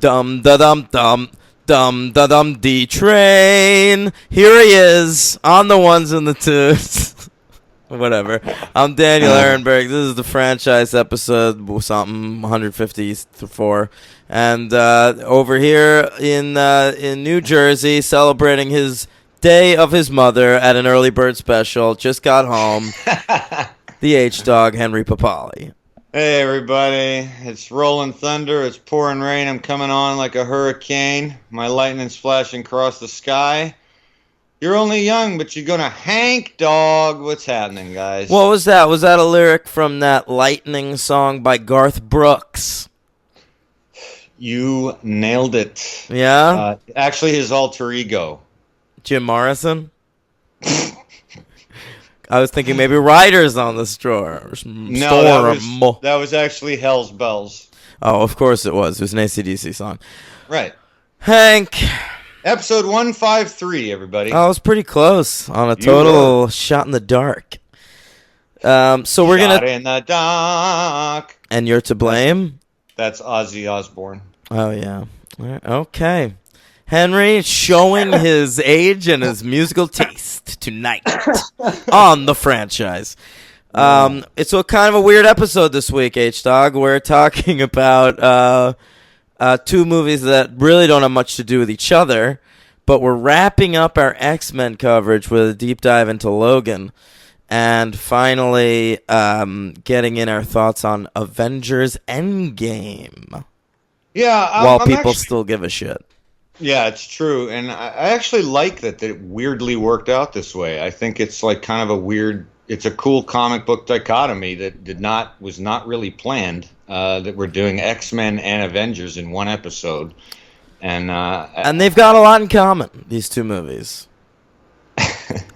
Dum da dum dum. Dum da dum D train. Here he is on the ones and the twos. Whatever. I'm Daniel Ehrenberg. This is the franchise episode something 154, and over here in New Jersey, celebrating his day of his mother at an early bird special. Just got home. The H Dog Henry Papali. Hey everybody, it's rolling thunder, it's pouring rain, I'm coming on like a hurricane, my lightning's flashing across the sky. You're only young, but you're gonna hank, dog. What's happening, guys? What was that? Was that a lyric from that Lightning song by Garth Brooks? You nailed it. Yeah? Actually, his alter ego. Jim Morrison? I was thinking maybe Riders on the Storm. No, that was actually Hell's Bells. Oh, of course it was. It was an AC/DC song. Right. Hank. Episode 153, everybody. Oh, I was pretty close on a total shot in the dark. So we're going to... Shot in the dark. And you're to blame? That's Ozzy Osbourne. Oh, yeah. Okay. Henry showing his age and his musical taste tonight on the franchise. It's a kind of a weird episode this week, H-Dog. We're talking about two movies that really don't have much to do with each other, but we're wrapping up our X-Men coverage with a deep dive into Logan, and finally getting in our thoughts on Avengers Endgame. Yeah, while people still give a shit. Yeah, it's true, and I actually like that it weirdly worked out this way. I think it's like kind of a weird, it's a cool comic book dichotomy that was not really planned. That we're doing X-Men and Avengers in one episode, and they've got a lot in common. These two movies.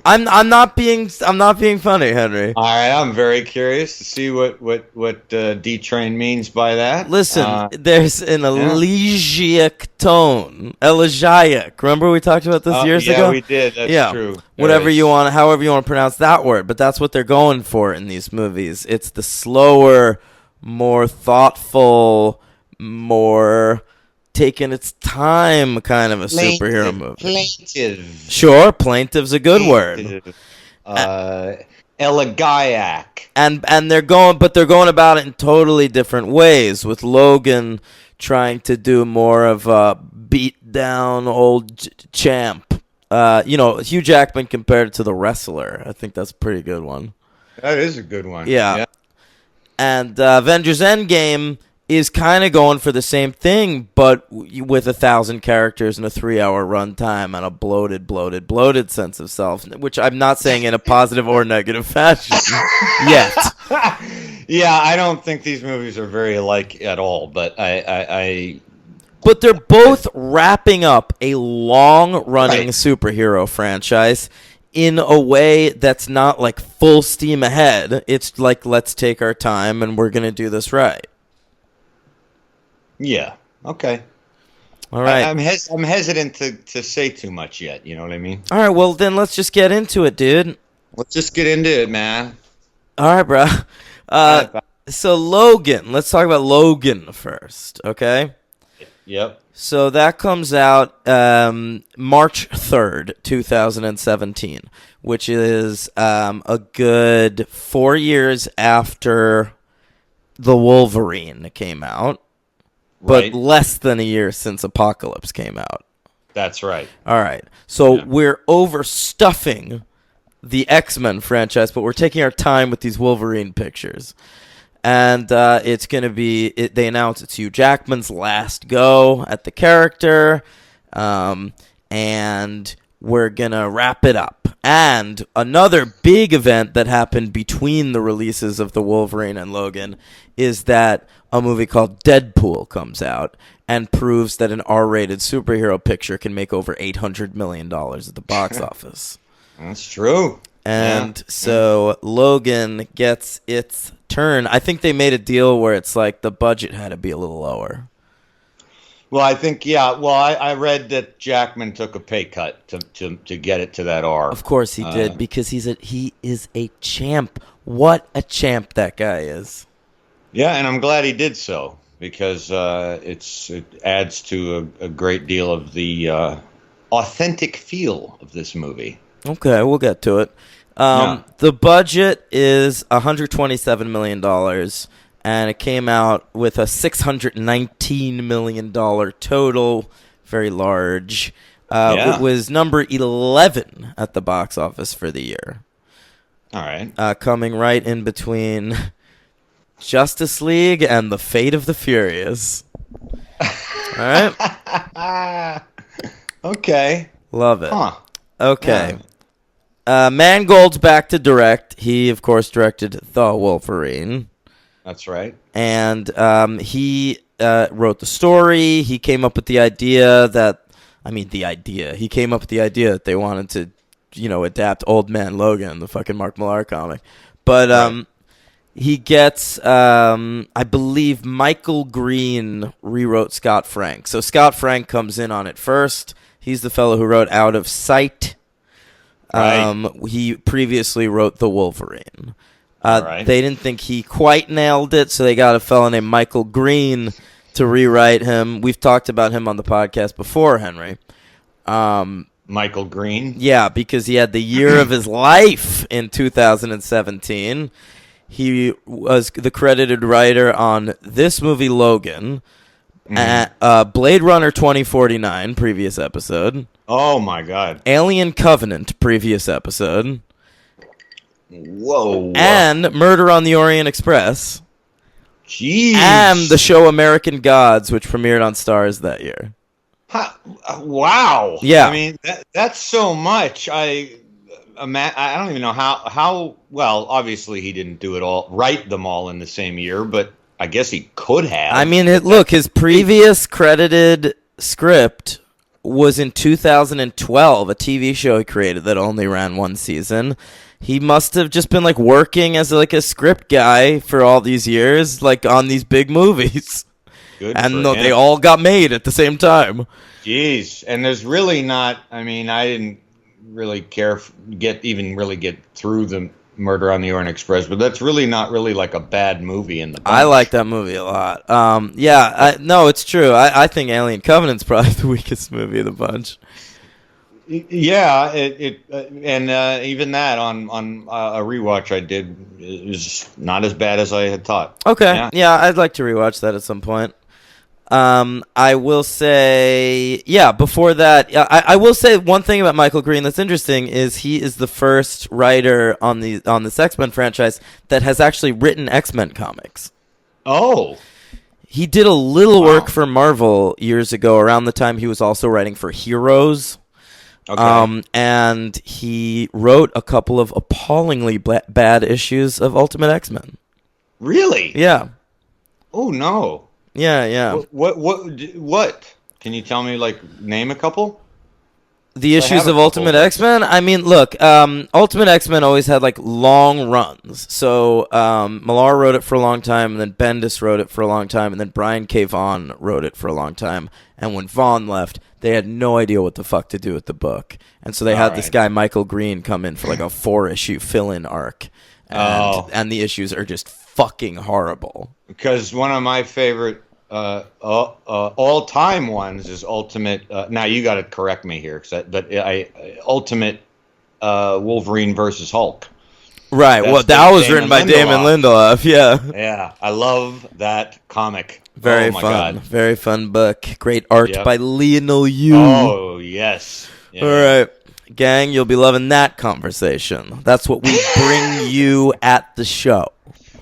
I'm not being funny, Henry. All right, I'm very curious to see what D-Train means by that. Listen, there's an elegiac tone. Elegiac. Remember we talked about this years ago? Yeah, we did. That's true. However you want to pronounce that word, but that's what they're going for in these movies. It's the slower, more thoughtful, more taking its time kind of a superhero movie. Plaintive. Sure, plaintive's a good word. Elegiac. And they're going about it in totally different ways, with Logan trying to do more of a beat down old champ. Hugh Jackman compared to the wrestler. I think that's a pretty good one. That is a good one. Yeah. And Avengers Endgame is kind of going for the same thing, but with 1,000 characters and a 3-hour runtime and a bloated sense of self, which I'm not saying in a positive or negative fashion yet. Yeah, I don't think these movies are very alike at all, but But they're both wrapping up a long-running superhero franchise in a way that's not like full steam ahead. It's like, let's take our time and we're going to do this right. Yeah. Okay. All right. I'm hesitant to say too much yet. You know what I mean? All right. Well, then let's just get into it, dude. Let's just get into it, man. All right, bro. So Logan. Let's talk about Logan first. Okay. Yep. So that comes out March 3rd, 2017, which is a good 4 years after The Wolverine came out. But less than a year since Apocalypse came out. That's right. All right. So we're overstuffing the X-Men franchise, but we're taking our time with these Wolverine pictures. And it's going to be, they announced it's Hugh Jackman's last go at the character. And we're going to wrap it up. And another big event that happened between the releases of the Wolverine and Logan is that a movie called Deadpool comes out and proves that an R-rated superhero picture can make over $800 million at the box office. That's true. And so Logan gets its turn. I think they made a deal where it's like the budget had to be a little lower. Well, I think, I read that Jackman took a pay cut to get it to that R. Of course he did, because he is a champ. What a champ that guy is. Yeah, and I'm glad he did so. because it adds to a great deal of the authentic feel of this movie. Okay, we'll get to it. Yeah. The budget is $127 million, and it came out with a $619 million total. Very large. Yeah. It was number 11 at the box office for the year. All right. Coming right in between Justice League and The Fate of the Furious. All right? Okay. Love it. Huh. Okay. Yeah. Mangold's back to direct. He, of course, directed The Wolverine. That's right. And he wrote the story. He came up with the idea that, he came up with the idea that they wanted to, adapt Old Man Logan, the fucking Mark Millar comic. But Right. he gets, I believe, Michael Green rewrote Scott Frank. So Scott Frank comes in on it first. He's the fellow who wrote Out of Sight. Right. He previously wrote The Wolverine. Right. They didn't think he quite nailed it, so they got a fellow named Michael Green to rewrite him. We've talked about him on the podcast before, Henry. Michael Green. Yeah, because he had the year of his life in 2017. He was the credited writer on this movie, Logan, Blade Runner 2049, previous episode. Oh my God. Alien Covenant, previous episode. Whoa. And Murder on the Orient Express. Jeez. And the show American Gods, which premiered on Stars that year. Wow. Yeah. I mean, that's so much. I don't even know how well, obviously he didn't do it all, write them all in the same year, but I guess he could have. I mean, look, his previous credited script was in 2012, a TV show he created that only ran one season. He must have just been working as a script guy for all these years, on these big movies. Good and for him. they all got made at the same time. Jeez. And there's really not, I didn't really care, get through the Murder on the Orient Express, but that's really not really a bad movie in the bunch. I like that movie a lot. No, it's true. I think Alien Covenant's probably the weakest movie of the bunch. Yeah, and even that on a rewatch I did is not as bad as I had thought. Okay, yeah, I'd like to rewatch that at some point. I will say, before that, I will say one thing about Michael Green that's interesting is he is the first writer on this X-Men franchise that has actually written X-Men comics. Oh. He did a little work for Marvel years ago, around the time he was also writing for Heroes. Okay. And he wrote a couple of appallingly bad issues of Ultimate X-Men. Really? Yeah. Oh, no. Yeah. What? Can you tell me, name a couple? The issues of Ultimate X-Men? I mean, look, Ultimate X-Men always had, long runs. So, Millar wrote it for a long time, and then Bendis wrote it for a long time, and then Brian K. Vaughan wrote it for a long time. And when Vaughan left, they had no idea what the fuck to do with the book. And so they had this guy, Michael Green, come in for, a 4-issue fill-in arc. And the issues are just fucking horrible. Because one of my favorite all-time ones is Ultimate. Now you got to correct me here, Ultimate Wolverine versus Hulk. Right. That was written by Damon Lindelof. Yeah. Yeah, I love that comic. Very fun. God. Very fun book. Great art by Lionel Yu. Oh yes. Yeah. All right. Gang, you'll be loving that conversation. That's what we bring you at the show.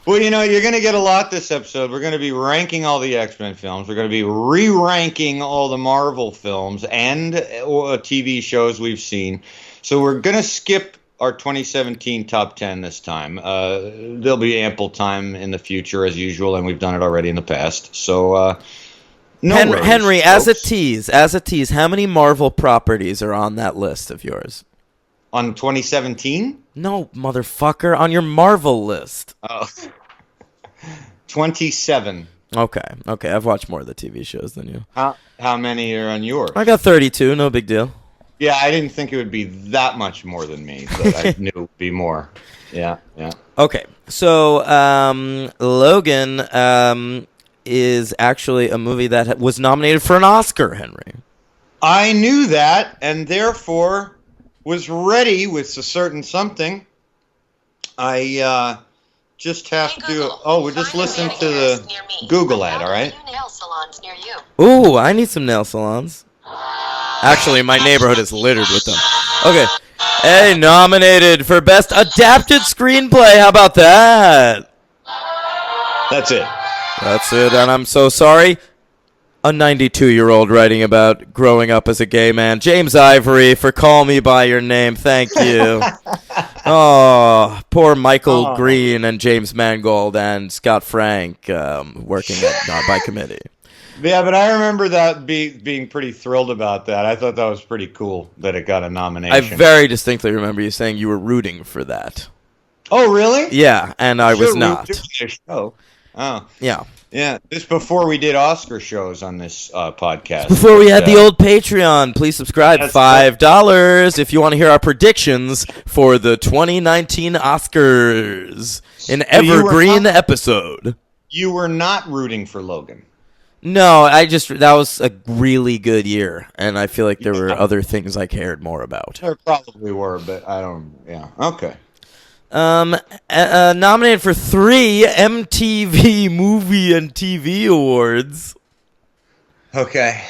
Well, you're going to get a lot this episode. We're going to be ranking all the X-Men films. We're going to be re-ranking all the Marvel films and TV shows we've seen. So we're going to skip our 2017 top 10 this time. There'll be ample time in the future, as usual, and we've done it already in the past. So, Henry, as a tease, how many Marvel properties are on that list of yours? On 2017? No, motherfucker, on your Marvel list. Oh. 27. Okay, I've watched more of the TV shows than you. How many are on yours? I got 32, no big deal. Yeah, I didn't think it would be that much more than me, but I knew it would be more. Yeah. Okay, so Logan, is actually a movie that was nominated for an Oscar, Henry. I knew that, and therefore was ready with a certain something. I just have to. Oh, we're just listening to the Google ad, all right? Nail salons near you. Ooh, I need some nail salons. Actually, my neighborhood is littered with them. Okay. Hey, nominated for Best Adapted Screenplay. How about that? That's it. That's it, and I'm so sorry. A 92-year-old writing about growing up as a gay man. James Ivory for Call Me By Your Name. Thank you. Oh, poor Michael Green and James Mangold and Scott Frank working by committee. Yeah, but I remember that being pretty thrilled about that. I thought that was pretty cool that it got a nomination. I very distinctly remember you saying you were rooting for that. Oh, really? Yeah, and I was not. Oh, yeah. Yeah, this before we did Oscar shows on this podcast. Before we had the old Patreon, please subscribe. $5 if you want to hear our predictions for the 2019 Oscars. An evergreen episode. You were not rooting for Logan. No, that was a really good year, and I feel like there were other things I cared more about. There probably were, but I don't. Yeah. Okay. Nominated for 3 MTV Movie and TV Awards. Okay.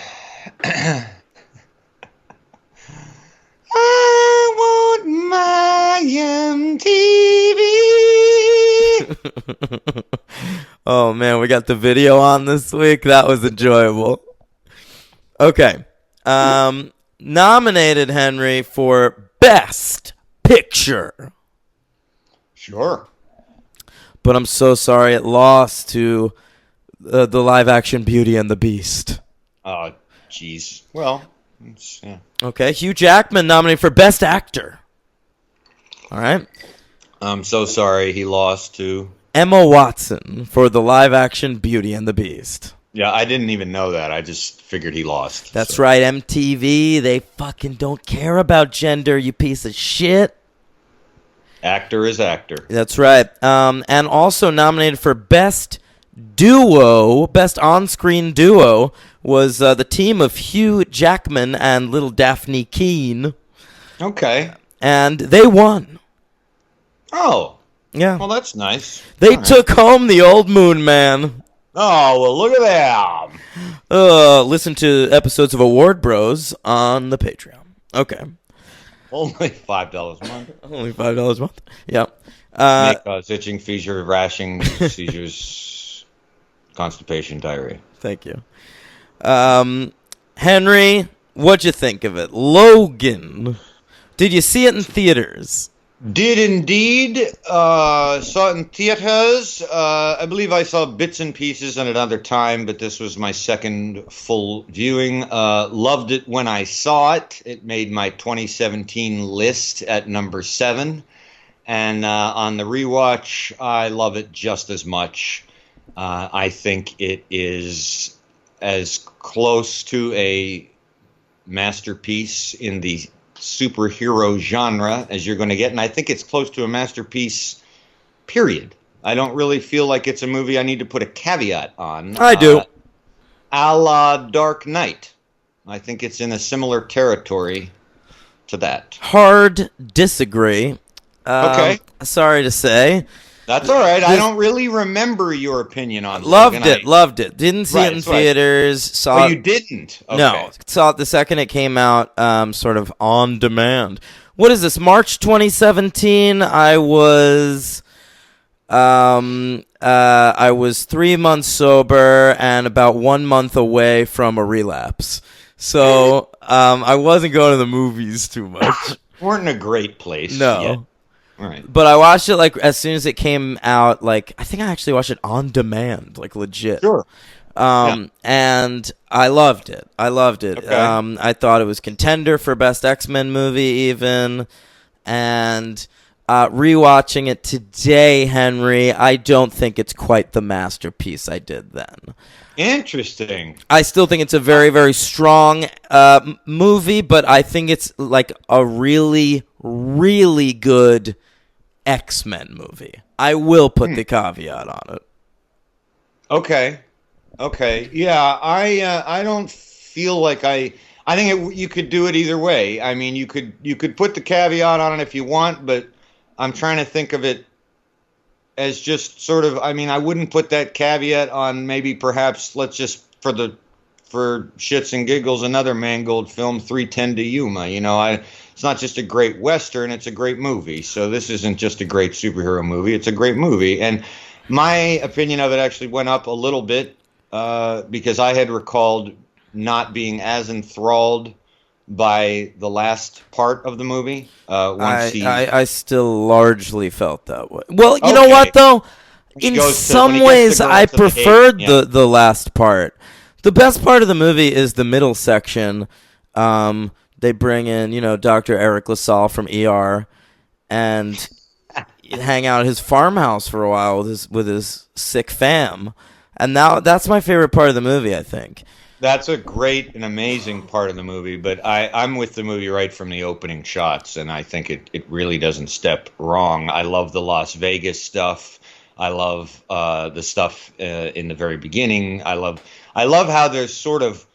I want my MTV. Oh man, we got the video on this week. That was enjoyable. Okay. Nominated, Henry, for Best Picture. Sure. But I'm so sorry it lost to the live-action Beauty and the Beast. Oh, jeez. Well, yeah. Okay, Hugh Jackman nominated for Best Actor. All right. I'm so sorry he lost to Emma Watson for the live-action Beauty and the Beast. Yeah, I didn't even know that. I just figured he lost. That's right, MTV. They fucking don't care about gender, you piece of shit. Actor is actor. That's right. And also nominated for Best Duo, Best On-Screen Duo, was the team of Hugh Jackman and little Daphne Keane. Okay. And they won. Oh. Yeah. Well, that's nice. They took home the old Moon Man. Oh, well, look at that. Listen to episodes of Award Bros on the Patreon. Okay. Only $5 a month. Only $5 a month. Yeah. May cause itching, seizure, rashing, seizures, constipation, diarrhea. Thank you. Henry, what'd you think of it? Logan. Did you see it in theaters? Did indeed. Saw it in theaters. I believe I saw bits and pieces at another time, but this was my second full viewing. Loved it when I saw it. It made my 2017 list at number 7. And on the rewatch, I love it just as much. I think it is as close to a masterpiece in the superhero genre as you're going to get, and I think it's close to a masterpiece, period. I don't really feel like it's a movie I need to put a caveat on. I do. A la Dark Knight. I think it's in a similar territory to that. Hard disagree. Okay. Sorry to say. That's all right. I don't really remember your opinion on it. Loved it. Didn't see it in theaters. Saw you didn't? Okay. No. Saw it the second it came out, sort of on demand. What is this, March 2017? I was 3 months sober and about 1 month away from a relapse. So I wasn't going to the movies too much. Weren't in a great place. No. Yet. All right. But I watched it like as soon as it came out. Like I think I actually watched it on demand, like legit. Sure. And I loved it. Okay. I thought it was contender for best X-Men movie even. And rewatching it today, Henry, I don't think it's quite the masterpiece I did then. Interesting. I still think it's a very, very strong movie, but I think it's like a really, really good X-Men movie. I will put the caveat on it. Okay. Okay. Yeah, I don't feel like I think you could do it either way. I mean, you could put the caveat on it if you want, but I'm trying to think of it as just sort of, I mean, I wouldn't put that caveat on maybe perhaps let's just for shits and giggles another Mangold film 310 to Yuma. It's not just a great western, it's a great movie. So this isn't just a great superhero movie, it's a great movie. And my opinion of it actually went up a little bit because I had recalled not being as enthralled by the last part of the movie. I still largely felt that way. Well, you know Okay, what though? he In goes to when some he gets ways, the I girl to the gate. preferred Yeah. the last part. The best part of the movie is the middle section. They bring in, Dr. Eric LaSalle from ER and hang out at his farmhouse for a while with his sick fam. And now that's my favorite part of the movie, I think. That's a great and amazing part of the movie, but I'm with the movie right from the opening shots, and I think it really doesn't step wrong. I love the Las Vegas stuff. I love the stuff in the very beginning. I love how there's sort of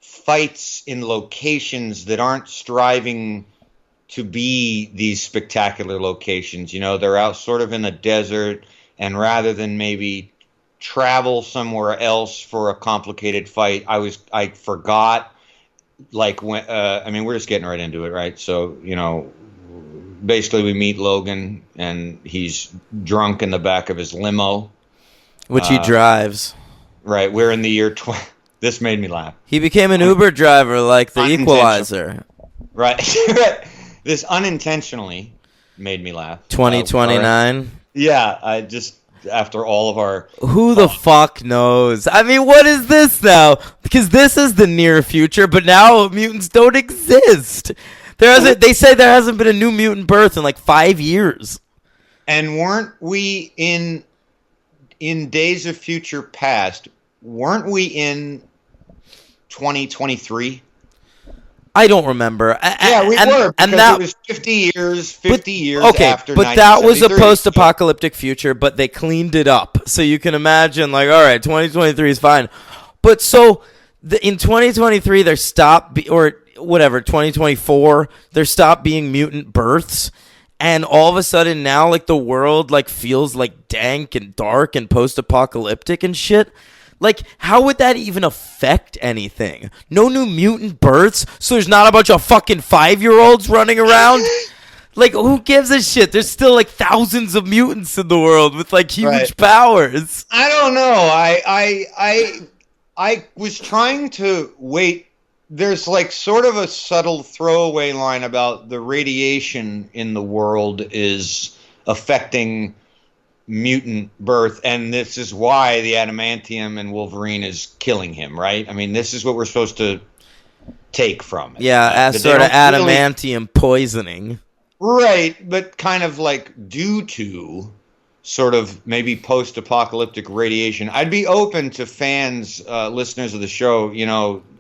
fights in locations that aren't striving to be these spectacular locations. They're out sort of in the desert, and rather than maybe travel somewhere else for a complicated fight, I forgot, like, when I mean, we're just getting right into it, right? So basically we meet Logan and he's drunk in the back of his limo, Which he drives. right? We're in the year this made me laugh. He became an Uber driver like the Unintentional. Equalizer. Right. This unintentionally made me laugh. 2029. Yeah, I just, after all of our, Who the fuck knows? I mean, what is this now? Because this is the near future, but now mutants don't exist. They say there hasn't been a new mutant birth in like 5 years. and weren't we in Days of Future Past, weren't we in 2023? I don't remember. Yeah, we were, because it was 50 years okay, after but that was a 1973. post-apocalyptic future, but they cleaned it up. So you can imagine, like, all right, 2023 is fine. But so in 2023, there stopped, or whatever, 2024, there stopped being mutant births. And all of a sudden now, like, the world, like, feels, like, dank and dark and post-apocalyptic and shit. Like, how would that even affect anything? No new mutant births, so there's not a bunch of fucking 5-year-olds running around? Like, who gives a shit? There's still, like, thousands of mutants in the world with, like, huge Right. powers. I don't know. I was trying to wait. There's like sort of a subtle throwaway line about the radiation in the world is affecting mutant birth, and this is why the adamantium and Wolverine is killing him, right? I mean, this is what we're supposed to take from it. Yeah, as But they sort of don't really- adamantium poisoning. Right, but kind of like due to sort of maybe post-apocalyptic radiation. I'd be open to fans, listeners of the show,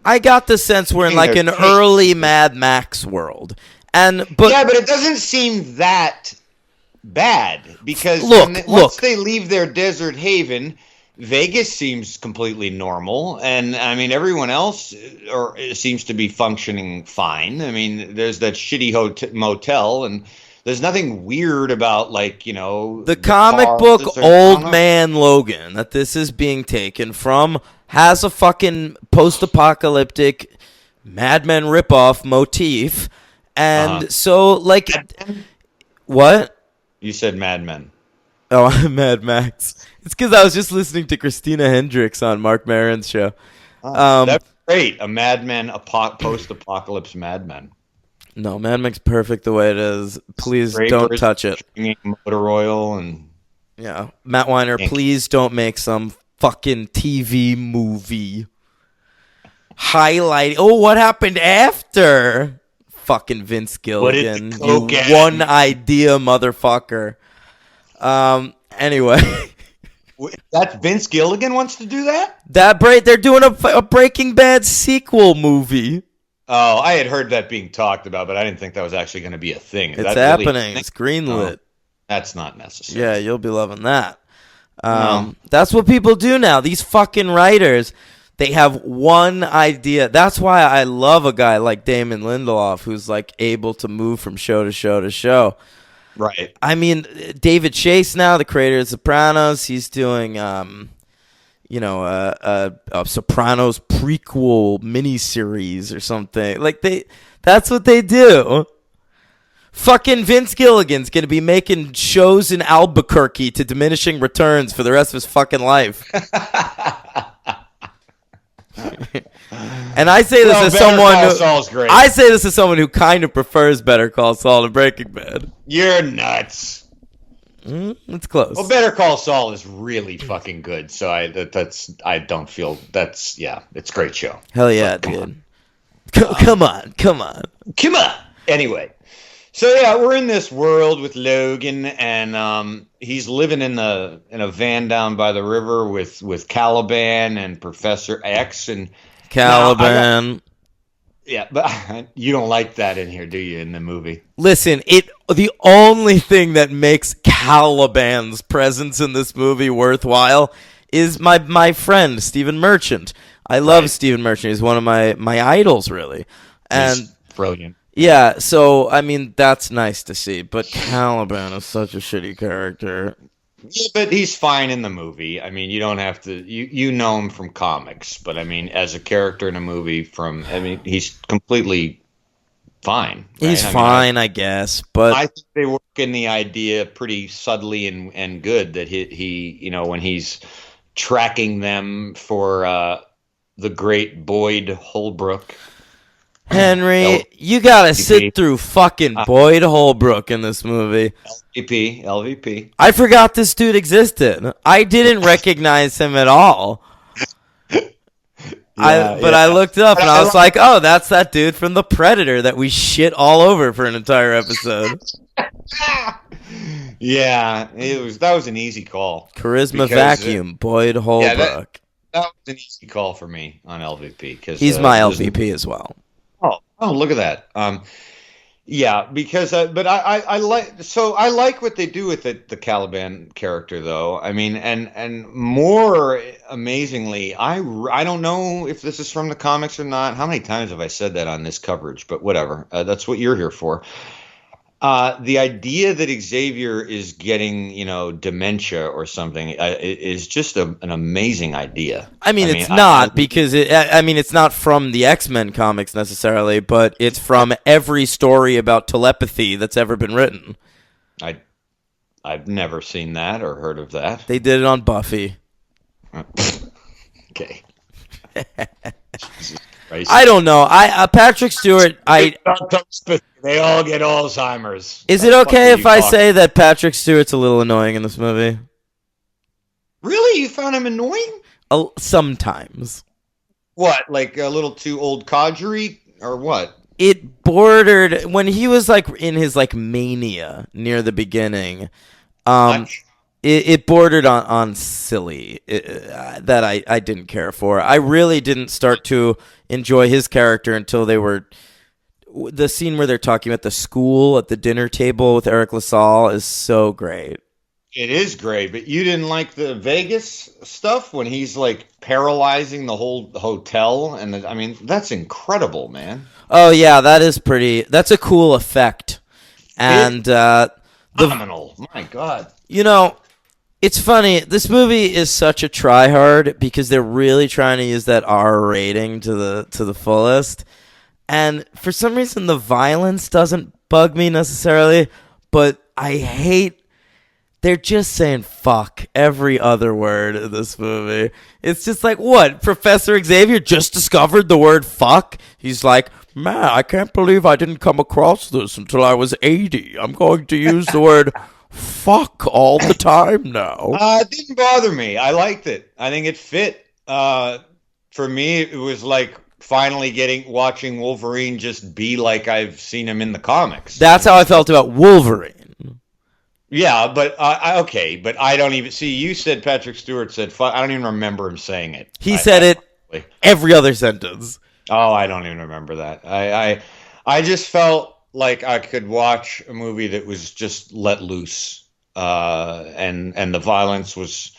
I got the sense we're in, like, an early Mad Max world. yeah, but it doesn't seem that bad, because once they leave their desert haven, Vegas seems completely normal, and I mean everyone else seems to be functioning fine. I mean, there's that shitty motel, and there's nothing weird about, like, the comic cars book or- Old Man Logan that this is being taken from has a fucking post-apocalyptic Mad Men ripoff motif, and so, like, what? You said Mad Men. Oh, I'm Mad Max. It's because I was just listening to Christina Hendricks on Mark Maron's show. That's great. A Mad Men, post-apocalypse Mad Men. No, Mad Max perfect the way it is. Please Great don't birds touch it. drinking motor oil and Yeah, Matt Weiner, please don't make some fucking TV movie highlight. Oh, what happened after? Fucking Vince Gilligan, you one idea motherfucker. Anyway, that Vince Gilligan wants to do that? they're doing a Breaking Bad sequel movie. Oh, I had heard that being talked about, but I didn't think that was actually going to be a thing. It's happening. It's greenlit. That's not necessary. Yeah, you'll be loving that. No. That's what people do now. These fucking writers, they have one idea. That's why I love a guy like Damon Lindelof, who's like able to move from show to show to show. Right. I mean, David Chase now, the creator of Sopranos, he's doing, a Sopranos prequel miniseries or something. Like that's what they do. Fucking Vince Gilligan's gonna be making shows in Albuquerque to diminishing returns for the rest of his fucking life. And I say this as someone I say this as someone who kind of prefers Better Call Saul to Breaking Bad. You're nuts. It's close. Well, Better Call Saul is really fucking good. So it's a great show. Hell yeah, dude. Come on. Anyway, so yeah, we're in this world with Logan, and he's living in a van down by the river with Caliban and Professor X and Caliban. Yeah, but you don't like that in here, do you, in the movie? Listen, the only thing that makes Caliban's presence in this movie worthwhile is my friend, Stephen Merchant. I love Stephen Merchant. He's one of my idols, really. And he's brilliant. Yeah, so, I mean, that's nice to see. But Caliban is such a shitty character. Yeah, but he's fine in the movie. I mean, you don't have to. You know him from comics, but I mean, as a character in a movie, he's completely fine. Right? He's fine, I guess. But I think they work in the idea pretty subtly and good that he when he's tracking them for the great Boyd Holbrook. Henry, you gotta sit through fucking Boyd Holbrook in this movie. LVP. I forgot this dude existed. I didn't recognize him at all. I looked up and I was like, oh, that's that dude from The Predator that we shit all over for an entire episode. Yeah, that was an easy call. Charisma vacuum, Boyd Holbrook. Yeah, that was an easy call for me on LVP because he's my LVP as well. Oh, look at that. Yeah, because but I like what they do with the Caliban character, though. I mean, and more amazingly, I don't know if this is from the comics or not. How many times have I said that on this coverage? But whatever, that's what you're here for. The idea that Xavier is getting, dementia or something is just an amazing idea. I mean, it's not because it's not from the X-Men comics necessarily, but it's from every story about telepathy that's ever been written. I've never seen that or heard of that. They did it on Buffy. Okay. I don't know. Patrick Stewart. They all get Alzheimer's. Is it okay if I say that Patrick Stewart's a little annoying in this movie? Really? You found him annoying? Sometimes. What? Like a little too old codgery or what? It bordered when he was like in his like mania near the beginning. It bordered on silly that I didn't care for. I really didn't start to enjoy his character until the scene where they're talking about the school at the dinner table with Eric LaSalle is so great. It is great, but you didn't like the Vegas stuff when he's like paralyzing the whole hotel, and I mean that's incredible, man. Oh yeah, that's a cool effect, and phenomenal. My God, it's funny. This movie is such a tryhard because they're really trying to use that R rating to the fullest. And for some reason, the violence doesn't bug me necessarily, but I hate they're just saying fuck every other word in this movie. It's just like, what? Professor Xavier just discovered the word fuck? He's like, man, I can't believe I didn't come across this until I was 80. I'm going to use the word fuck all the time now. It didn't bother me. I liked it. I think it fit. For me, it was like finally watching Wolverine just be like I've seen him in the comics. That's how I felt about Wolverine. Yeah, but okay, but I don't even see. You said Patrick Stewart said fuck. I don't even remember him saying it. He said it every other sentence. Oh, I don't even remember that. I just felt like I could watch a movie that was just let loose, and the violence was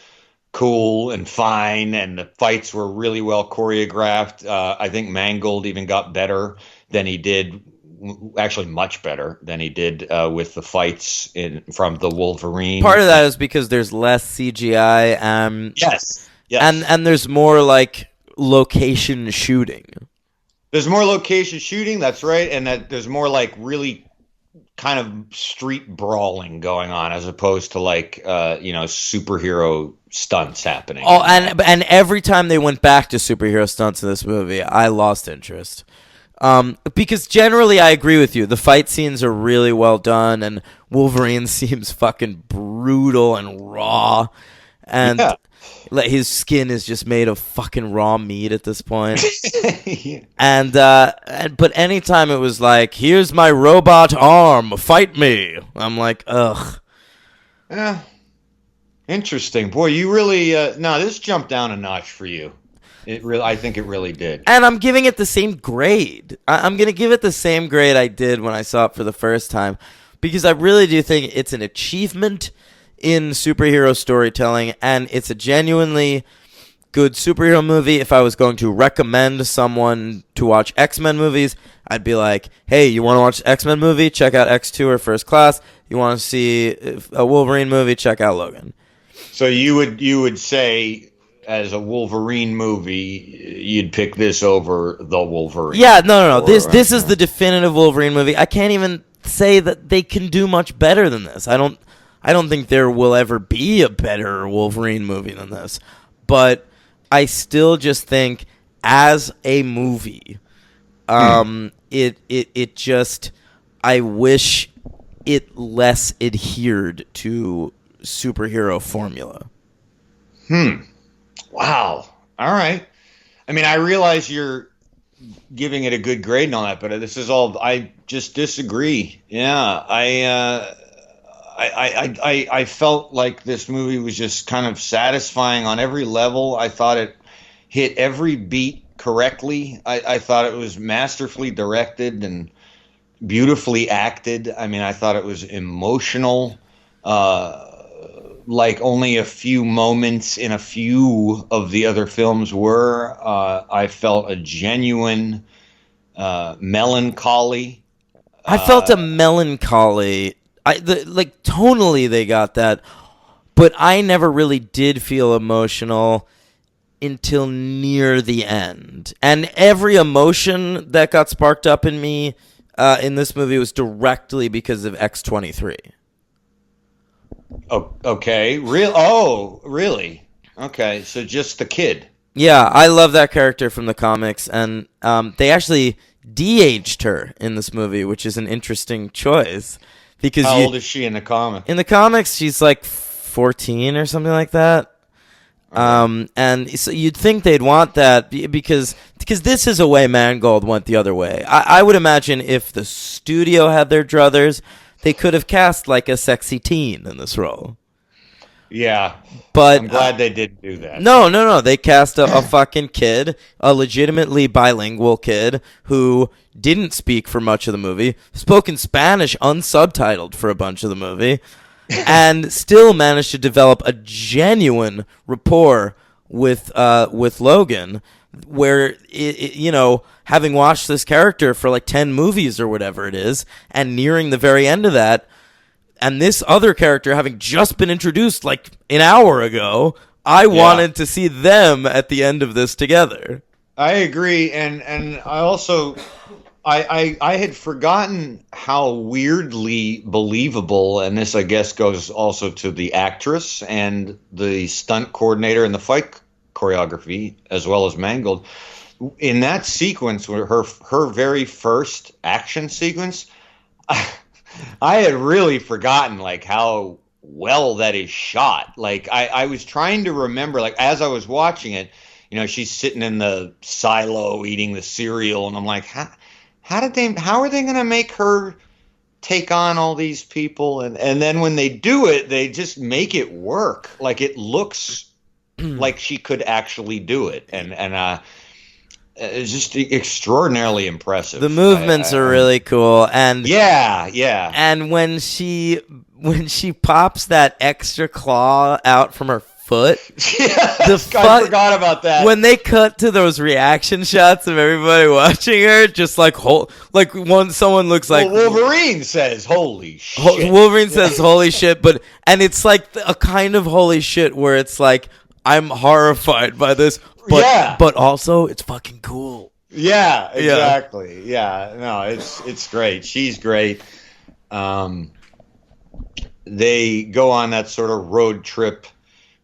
cool and fine, and the fights were really well choreographed. I think Mangold even got better than he did, actually much better than he did with the fights in from the Wolverine. Part of that is because there's less CGI, Yes, and there's more like location shooting. There's more location shooting, that's right, and that there's more like really kind of street brawling going on as opposed to like superhero stunts happening. Oh, and every time they went back to superhero stunts in this movie, I lost interest. Because generally I agree with you. The fight scenes are really well done, and Wolverine seems fucking brutal and raw, and Yeah. his skin is just made of fucking raw meat at this point. Yeah. But anytime it was like, here's my robot arm, fight me, I'm like, ugh. Yeah. Interesting. Boy, you really no, this jumped down a notch for you. I think it really did. And I'm giving it the same grade. I'm going to give it the same grade I did when I saw it for the first time, because I really do think it's an achievement in superhero storytelling, and it's a genuinely good superhero movie. If I was going to recommend someone to watch X-Men movies, I'd be like, hey, you want to watch X-Men movie? Check out X2 or First Class. You want to see a Wolverine movie? Check out Logan. So you would say, as a Wolverine movie, you'd pick this over the Wolverine. Yeah, no. This is the definitive Wolverine movie. I can't even say that they can do much better than this. I don't think there will ever be a better Wolverine movie than this. But I still just think, as a movie, it just, I wish it less adhered to superhero formula. Wow. All right. I mean, I realize you're giving it a good grade and all that, but this is all, I just disagree. Yeah. I felt like this movie was just kind of satisfying on every level. I thought it hit every beat correctly. I thought it was masterfully directed and beautifully acted. I mean, I thought it was emotional, like only a few moments in a few of the other films were. I felt a genuine melancholy. I felt a melancholy. Like tonally they got that, but I never really did feel emotional until near the end. And every emotion that got sparked up in me in this movie was directly because of X-23. Oh, okay. Really? Okay, so just the kid. Yeah, I love that character from the comics, and they actually de-aged her in this movie, which is an interesting choice. Because how old is she in the comic? In the comics, she's like 14 or something like that. Okay. And so you'd think they'd want that because this is a way Mangold went the other way. I would imagine if the studio had their druthers, they could have cast like a sexy teen in this role. Yeah, but I'm glad they didn't do that. No. They cast a fucking kid, a legitimately bilingual kid who didn't speak for much of the movie, spoke in Spanish unsubtitled for a bunch of the movie, and still managed to develop a genuine rapport with Logan, where having watched this character for like 10 movies or whatever it is, and nearing the very end of that, and this other character having just been introduced like an hour ago, I wanted to see them at the end of this together. I agree, and I also I had forgotten how weirdly believable, and this I guess goes also to the actress and the stunt coordinator and the fight choreography, as well as Mangold. In that sequence, where her very first action sequence, I had really forgotten like how well that is shot. Like I was trying to remember, like as I was watching it, she's sitting in the silo eating the cereal, and I'm like, how are they going to make her take on all these people? And then when they do it, they just make it work. Like it looks like she could actually do it, and it's just extraordinarily impressive. The movements are really cool, and yeah. And when she pops that extra claw out from her foot. Yeah, The I forgot about that. When they cut to those reaction shots of everybody watching her, just like someone looks like Wolverine says, "Holy shit!" Wolverine says, "Holy shit!" and it's like a kind of holy shit where it's like I'm horrified by this, but also it's fucking cool. Yeah, exactly. Yeah, no, it's great. She's great. They go on that sort of road trip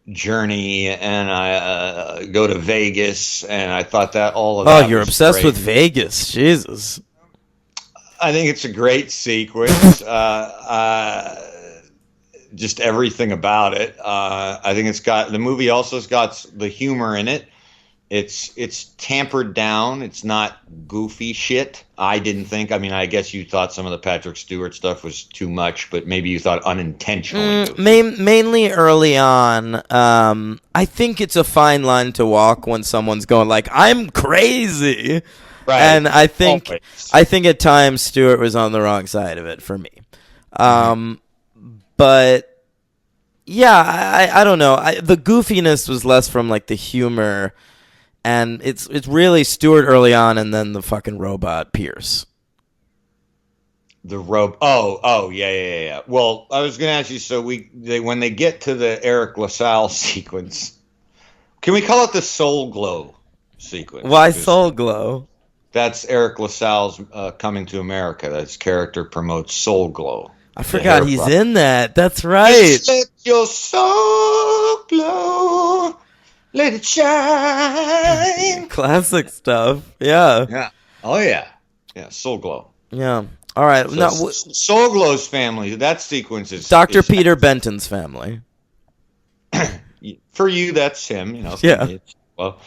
journey, and I go to Vegas, and I thought that all of that. Oh, you're obsessed with Vegas, Jesus. I think it's a great sequence. Just everything about it. I think the movie also has got the humor in it. It's tampered down. It's not goofy shit. I didn't think. I mean, I guess you thought some of the Patrick Stewart stuff was too much, but maybe you thought unintentionally. Mainly early on. I think it's a fine line to walk when someone's going like, "I'm crazy," right. And I think at times Stewart was on the wrong side of it for me. But yeah, I don't know. The goofiness was less from like the humor. And it's really Stewart early on, and then the fucking robot Pierce. Oh, yeah. Well, I was going to ask you. So when they get to the Eric LaSalle sequence, can we call it the Soul Glow sequence? Why Soul Glow? That's Eric LaSalle's Coming to America. That character promotes Soul Glow. I forgot he's in that. That's right. Let your soul glow. Let it shine. Classic stuff. Yeah. Yeah. Oh, yeah. Yeah. Soul Glow. Yeah. All right. So Soul Glow's family, that sequence is... Dr. Peter Benton's family. For you, that's him. Yeah. Well,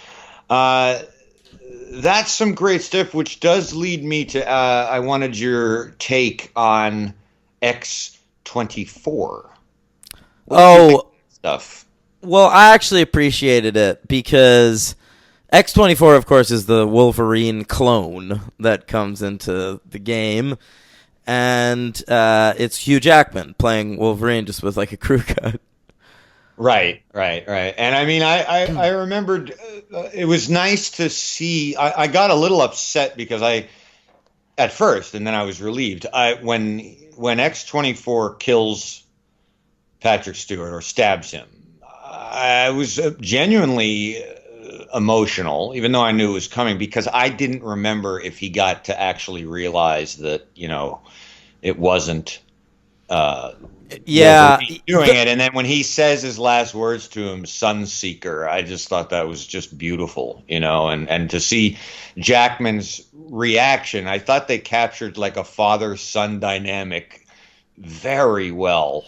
that's some great stuff, which does lead me to... I wanted your take on X-24. Stuff. Well, I actually appreciated it because X-24, of course, is the Wolverine clone that comes into the game. And it's Hugh Jackman playing Wolverine just with like a crew cut. Right. And I mean, I remembered it was nice to see. I got a little upset because at first, and then I was relieved. When X-24 kills Patrick Stewart or stabs him, I was genuinely emotional, even though I knew it was coming, because I didn't remember if he got to actually realize that, it wasn't doing it. And then when he says his last words to him, Sunseeker, I just thought that was just beautiful, and to see Jackman's reaction, I thought they captured like a father-son dynamic very well.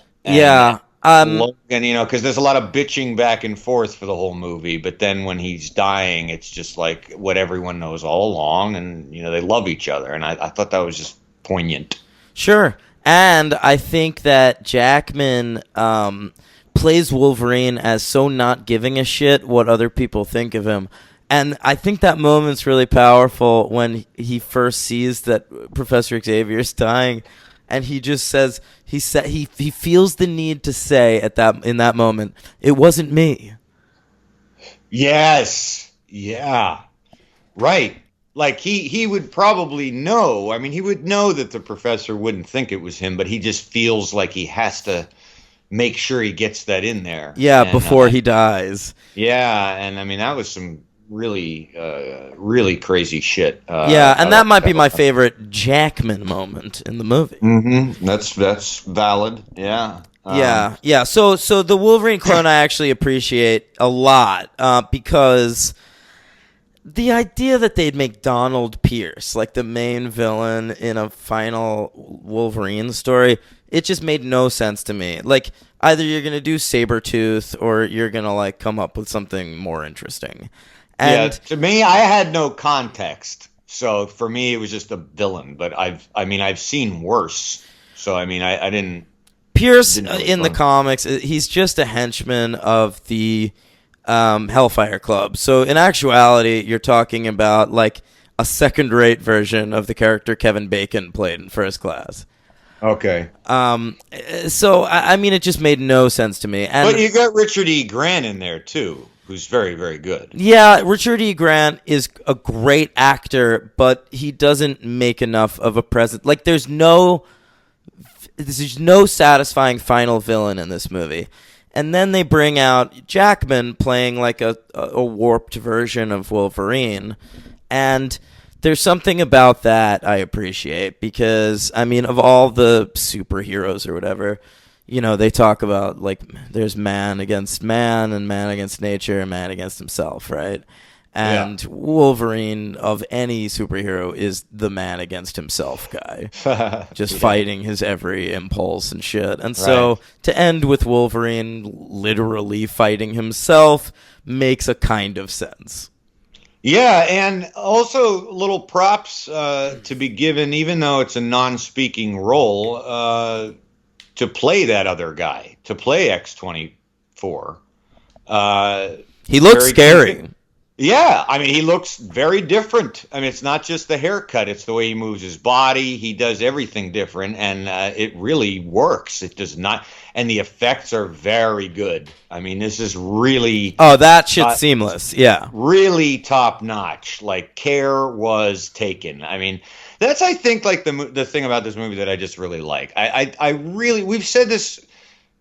And Logan, because there's a lot of bitching back and forth for the whole movie, but then when he's dying, it's just like what everyone knows all along, and they love each other, and I thought that was just poignant. Sure, and I think that Jackman plays Wolverine as so not giving a shit what other people think of him, and I think that moment's really powerful when he first sees that Professor Xavier's dying. And he just says he feels the need to say in that moment, it wasn't me. Yes. Yeah. Right. Like he would probably know. I mean, he would know that the professor wouldn't think it was him, but he just feels like he has to make sure he gets that in there. Yeah, before he dies. Yeah, and I mean that was some really crazy shit. And that might be my favorite Jackman moment in the movie. Mm-hmm. That's valid. Yeah. Yeah. So the Wolverine clone I actually appreciate a lot because the idea that they'd make Donald Pierce like the main villain in a final Wolverine story, it just made no sense to me. Like either you're gonna do Sabretooth or you're gonna like come up with something more interesting. And to me, I had no context, so for me it was just a villain. But I've seen worse, so I mean I didn't. Pierce in the comics, he's just a henchman of the Hellfire Club. So in actuality, you're talking about like a second-rate version of the character Kevin Bacon played in First Class. Okay. So I mean, it just made no sense to me. And But you got Richard E. Grant in there too, who's very, very good. yeah, Richard E. Grant is a great actor, but he doesn't make enough of a presence. Like, there's no satisfying final villain in this movie. And then they bring out Jackman playing like a warped version of Wolverine. And there's something about that I appreciate because, I mean, of all the superheroes or whatever, they talk about, like, there's man against man and man against nature and man against himself, right? And Wolverine, of any superhero, is the man against himself guy. Just fighting his every impulse and shit. And so to end with Wolverine literally fighting himself makes a kind of sense. Yeah, and also little props to be given, even though it's a non-speaking role, to play that other guy, to play X-24. He looks scary. Yeah, I mean, he looks very different. I mean, it's not just the haircut, it's the way he moves his body. He does everything different, and it really works. It does not, and the effects are very good. I mean, this is really... Oh, that shit's seamless, yeah. Really top-notch. Like, care was taken. I mean, that's, I think, like, the thing about this movie that I just really like. I really... We've said this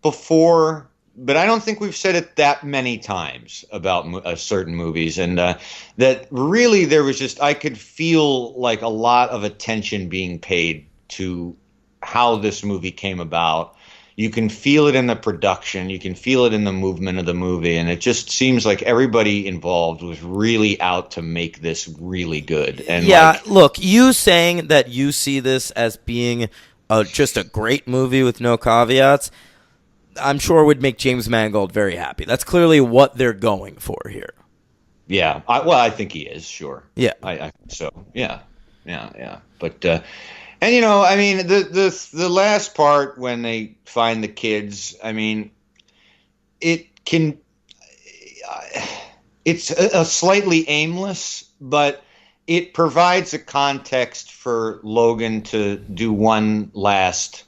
before, but I don't think we've said it that many times about certain movies, and that really there was just, I could feel like a lot of attention being paid to how this movie came about. You can feel it in the production, you can feel it in the movement of the movie, and it just seems like everybody involved was really out to make this really good. And yeah, look, you saying that you see this as being just a great movie with no caveats, I'm sure would make James Mangold very happy. That's clearly what they're going for here. Yeah, I think he is, sure. Yeah, I so yeah. But and I mean, the last part when they find the kids, I mean, it's a slightly aimless, but it provides a context for Logan to do one last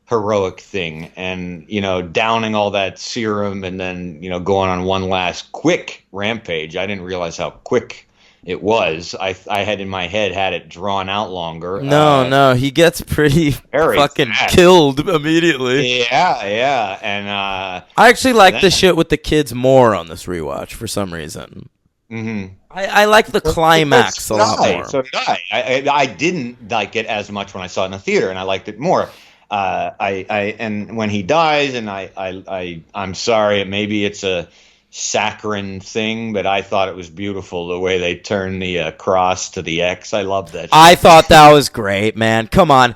heroic thing, and downing all that serum and then going on one last quick rampage. I didn't realize how quick it was. I had in my head had it drawn out longer. No, he gets pretty fucking killed immediately. Yeah, and I actually like the shit with the kids more on this rewatch for some reason. Mm-hmm. I like the climax a lot more. So did I. I didn't like it as much when I saw it in the theater, and I liked it more. And when he dies, and I'm sorry, maybe it's a saccharine thing, but I thought it was beautiful the way they turned the cross to the X. I love that. I thought that was great, man. Come on,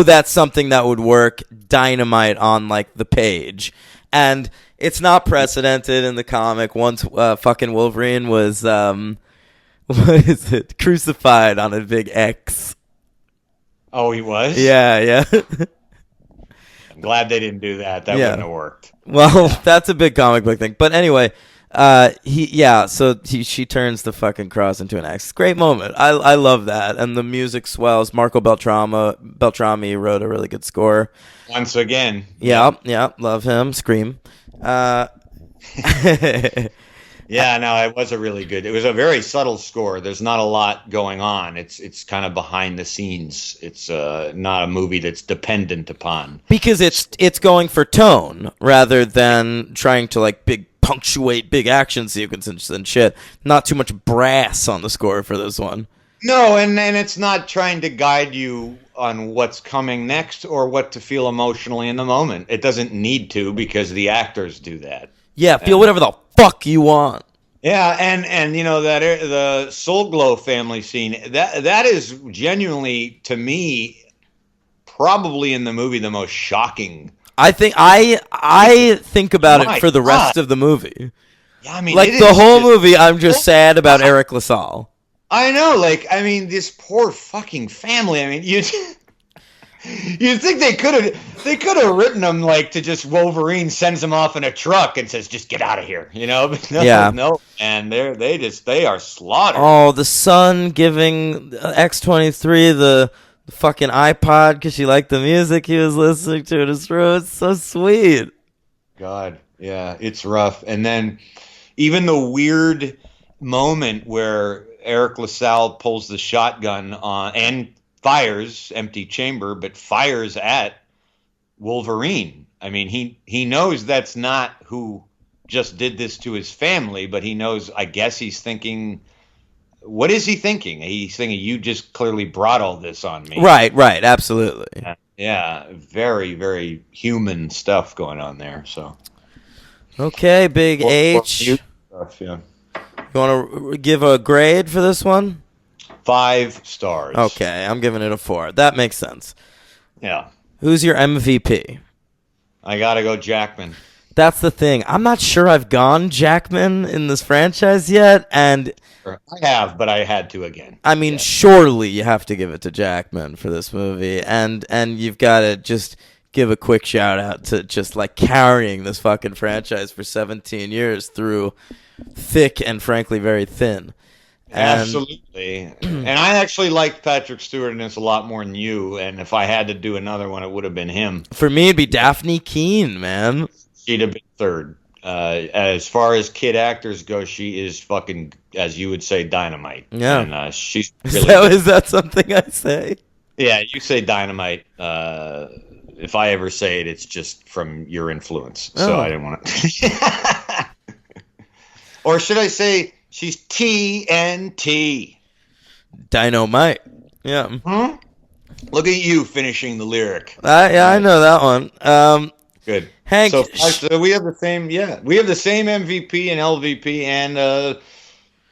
that's something that would work dynamite on like the page, and it's not precedented in the comic. Once fucking Wolverine was what is it, crucified on a big X. Oh, he was? Yeah. I'm glad they didn't do that. That wouldn't have worked. Well, that's a big comic book thing. But anyway, she turns the fucking cross into an X. Great moment. I love that. And the music swells. Marco Beltrami wrote a really good score. Once again. Yeah, love him. Scream. Yeah, no, it was it was a very subtle score. There's not a lot going on. It's kind of behind the scenes. It's not a movie that's dependent upon. Because it's going for tone rather than trying to like punctuate big action sequences and shit. Not too much brass on the score for this one. No, and it's not trying to guide you on what's coming next or what to feel emotionally in the moment. It doesn't need to, because the actors do that. Yeah, feel whatever the fuck you want. Yeah, and that the Soul Glow family scene, that is genuinely, to me, probably in the movie the most shocking. I think I think about it for the rest of the movie. Yeah, I mean, like the whole movie, I'm just sad about Eric LaSalle. I know, this poor fucking family. I mean, you'd think they could have written them to just Wolverine sends them off in a truck and says, just get out of here, But no, and they are slaughtered. Oh, the son giving X-23 the the fucking iPod because she liked the music he was listening to in his room. It's so sweet. God, yeah, it's rough. And then even the weird moment where Eric LaSalle pulls the shotgun on and fires, empty chamber, but fires at Wolverine. I mean, he knows that's not who just did this to his family, but he knows, I guess he's thinking, what is he thinking? He's thinking, you just clearly brought all this on me. Right, absolutely. Yeah, very, very human stuff going on there. So, okay, Big H. Stuff, yeah. You want to give a grade for this one? 5 stars. Okay, I'm giving it a 4. That makes sense. Yeah. Who's your MVP? I gotta go Jackman. That's the thing. I'm not sure I've gone Jackman in this franchise yet, and I have, but I had to again. I mean, surely you have to give it to Jackman for this movie, and you've got to just give a quick shout out to just like carrying this fucking franchise for 17 years through thick and frankly very thin. Absolutely. And I actually liked Patrick Stewart in this a lot more than you, and if I had to do another one, it would have been him. For me, it'd be Daphne Keane, man. She'd have been third. As far as kid actors go, she is fucking, as you would say, dynamite. Yeah. And she's really Is that something I say? Yeah, you say dynamite. If I ever say it, it's just from your influence. So I didn't want to. Or should I say she's TNT? Dynamite. Yeah. Hmm? Look at you finishing the lyric. Yeah, I know that one. Good. Hank. So we have the same. Yeah, we have the same MVP and LVP and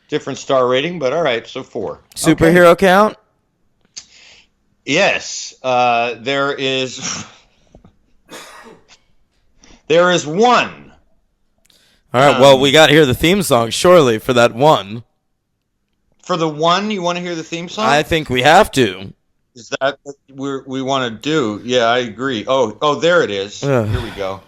different star rating. But all right, so 4. Superhero count? Yes. There is. There is 1. All right. Well, we got to hear the theme song, surely, for that one. For the 1, you want to hear the theme song? I think we have to. Is that what we want to do? Yeah, I agree. Oh, there it is. Here we go.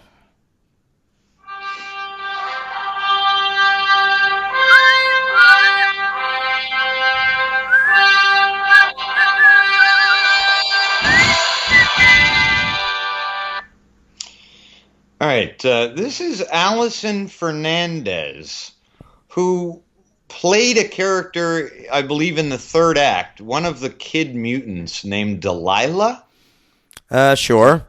All right, this is Allison Fernandez, who played a character, I believe, in the 3rd act, one of the kid mutants named Delilah. Sure.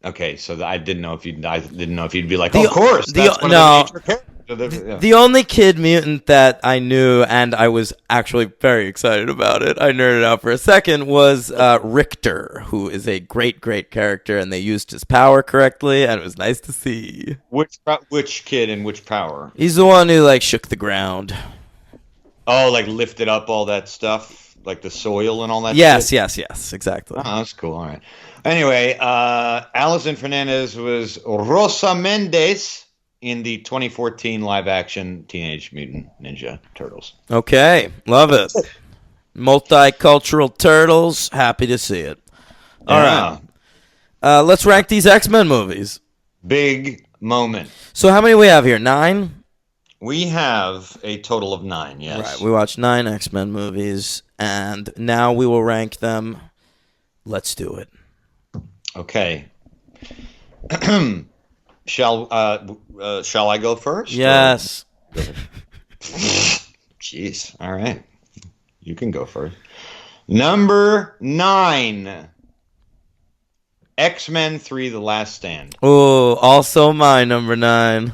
Okay, so I didn't know if you'd be like, of course, that's one no. of the major characters. The only kid mutant that I knew, and I was actually very excited about it, I nerded out for a second, was Richter, who is a great, great character, and they used his power correctly, and it was nice to see. Which kid and which power? He's the one who, like, shook the ground. Oh, like lifted up all that stuff? Like the soil and all that Yes, shit? yes, exactly. Oh, that's cool. All right. Anyway, Allison Fernandez was Rosa Mendez in the 2014 live-action Teenage Mutant Ninja Turtles. Okay, love it. Multicultural turtles, happy to see it. All right. Let's rank these X-Men movies. Big moment. So how many we have here? 9? We have a total of 9, yes. Right, we watched 9 X-Men movies, and now we will rank them. Let's do it. Okay. Shall I go first? Yes. Jeez. All right. You can go first. Number 9. X-Men 3: The Last Stand. Oh, also my number 9.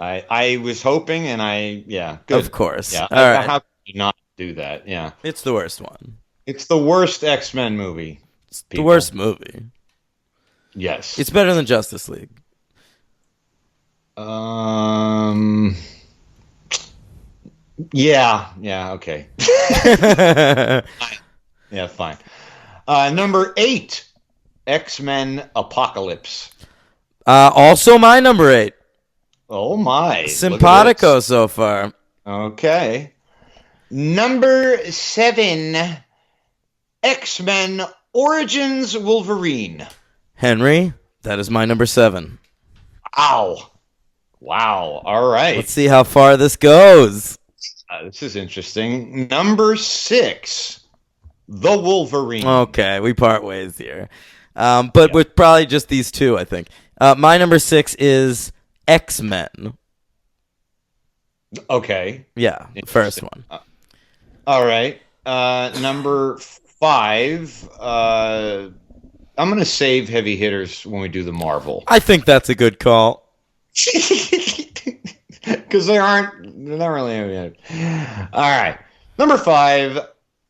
I was hoping, and good. Of course. Yeah. All right. How could you not do that? Yeah. It's the worst one. It's the worst X-Men movie. It's the worst movie. Yes. It's better than Justice League. Yeah, okay. Yeah, fine. Number 8, X-Men Apocalypse. Also my number 8. Oh my. Simpatico so far. Okay. Number 7, X-Men Origins Wolverine. Henry, that is my number 7. Ow. Wow. All right. Let's see how far this goes. This is interesting. Number 6, The Wolverine. Okay, we part ways here. But with probably just these two, I think. My number 6 is X-Men. Okay. Yeah, the first one. All right. Number 5. I'm going to save heavy hitters when we do the Marvel. I think that's a good call. Because they're not really heavy hitters. All right. Number 5,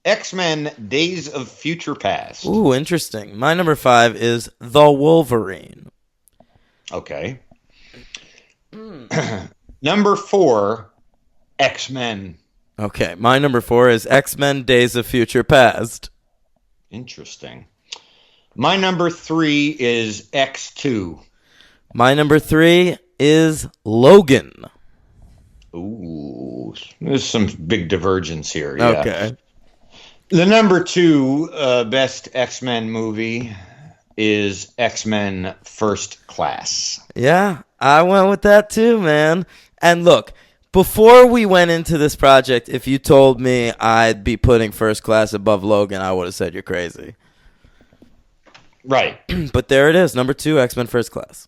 X-Men Days of Future Past. Ooh, interesting. My number 5 is The Wolverine. Okay. Number 4, X-Men. Okay, my number 4 is X-Men Days of Future Past. Interesting. My number 3 is X2. My number 3 is Logan. Ooh, there's some big divergence here. Yeah. Okay. The number 2 best X-Men movie is X-Men First Class. Yeah, I went with that too, man. And look, before we went into this project, if you told me I'd be putting First Class above Logan, I would have said you're crazy. Right. But there it is, number 2, X-Men First Class.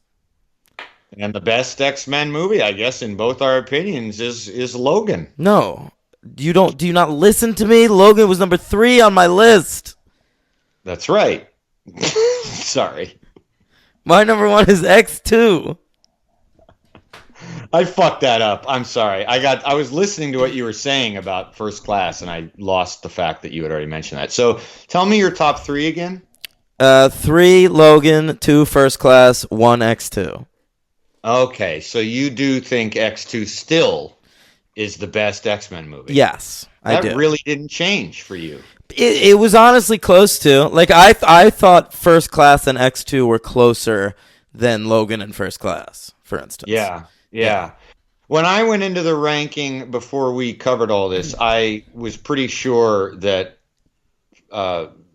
And the best X-Men movie, I guess, in both our opinions, is Logan. No, do you not listen to me? Logan was number 3 on my list. That's right. Sorry. My number 1 is X2. I fucked that up. I'm sorry. I was listening to what you were saying about First Class, and I lost the fact that you had already mentioned that. So tell me your top 3 again. 3 Logan, 2 First Class, 1 X2. Okay, so you do think X2 still is the best X-Men movie? Yes, I do. That really didn't change for you. It was honestly close to. Like, I thought First Class and X2 were closer than Logan and First Class, for instance. Yeah. When I went into the ranking before we covered all this, I was pretty sure that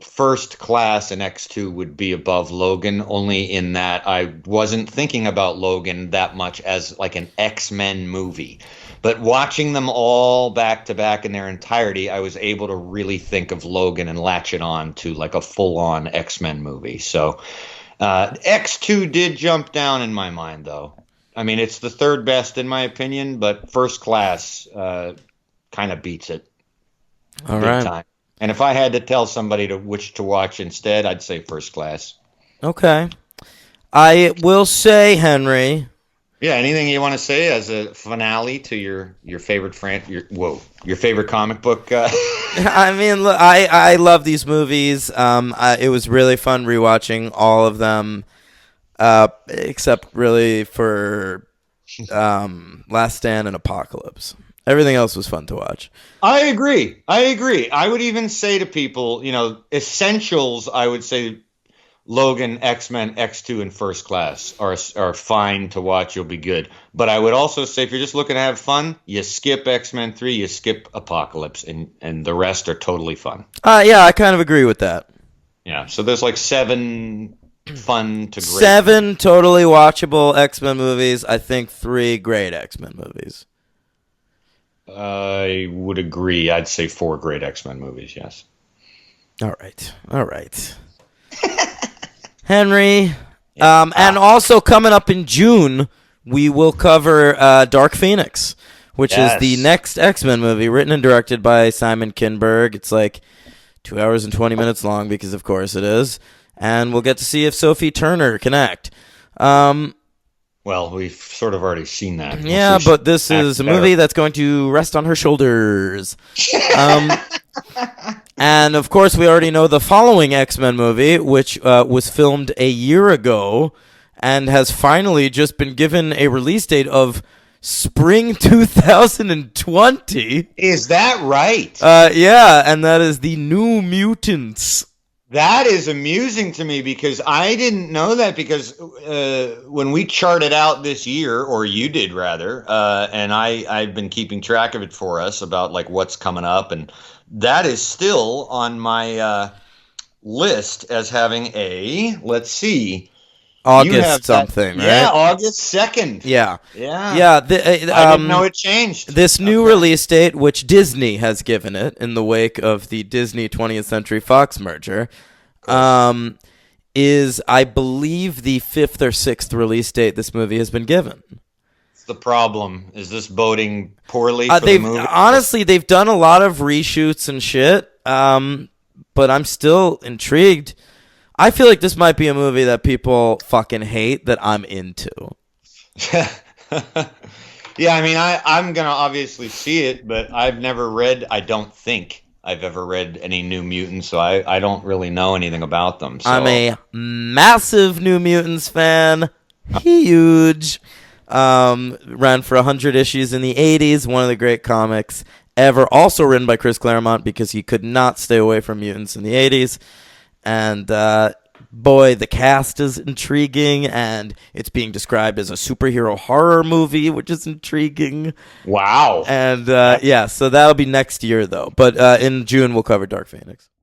First Class and X2 would be above Logan, only in that I wasn't thinking about Logan that much as like an X-Men movie. But watching them all back to back in their entirety, I was able to really think of Logan and latch it on to like a full-on X-Men movie. So X2 did jump down in my mind, though. I mean, it's the third best in my opinion, but First Class kind of beats it. All big right. time. And if I had to tell somebody which to watch instead, I'd say First Class. Okay. I will say, Henry. Yeah, anything you want to say as a finale to your favorite your favorite comic book? I mean, look, I love these movies. It was really fun rewatching all of them, except really for Last Stand and Apocalypse. Everything else was fun to watch. I agree. I would even say to people, essentials, I would say Logan, X-Men, X2, and First Class are fine to watch. You'll be good. But I would also say if you're just looking to have fun, you skip X-Men 3, you skip Apocalypse, and the rest are totally fun. Yeah, I kind of agree with that. Yeah, so there's like 7 fun to great. 7 totally watchable X-Men movies. I think 3 great X-Men movies. I would agree. I'd say 4 great X-Men movies, yes. All right. Henry, and also coming up in June, we will cover Dark Phoenix, which is the next X-Men movie written and directed by Simon Kinberg. It's like 2 hours and 20 minutes long because, of course, it is. And we'll get to see if Sophie Turner can act. Well, we've sort of already seen that. Yeah, but this is a movie that's going to rest on her shoulders. And, of course, we already know the following X-Men movie, which was filmed a year ago and has finally just been given a release date of spring 2020. Is that right? Yeah, and that is The New Mutants. That is amusing to me because I didn't know that because when we charted out this year, or you did rather, and I've been keeping track of it for us about like what's coming up, and that is still on my list as having let's see. August something, right? Yeah, August 2nd. Yeah. Yeah. Yeah. I didn't know it changed. This new release date, which Disney has given it in the wake of the Disney 20th Century Fox merger, is, I believe, the 5th or 6th release date this movie has been given. What's the problem? Is this boding poorly for the movie? Honestly, they've done a lot of reshoots and shit, but I'm still intrigued. I feel like this might be a movie that people fucking hate that I'm into. Yeah, I mean, I'm going to obviously see it, but I don't think I've ever read any New Mutants, so I don't really know anything about them. So. I'm a massive New Mutants fan. Huge. Ran for 100 issues in the 80s, one of the great comics ever. Also written by Chris Claremont because he could not stay away from mutants in the 80s. And boy, the cast is intriguing, and it's being described as a superhero horror movie, which is intriguing. Wow. And so that'll be next year, though. But in June, we'll cover Dark Phoenix.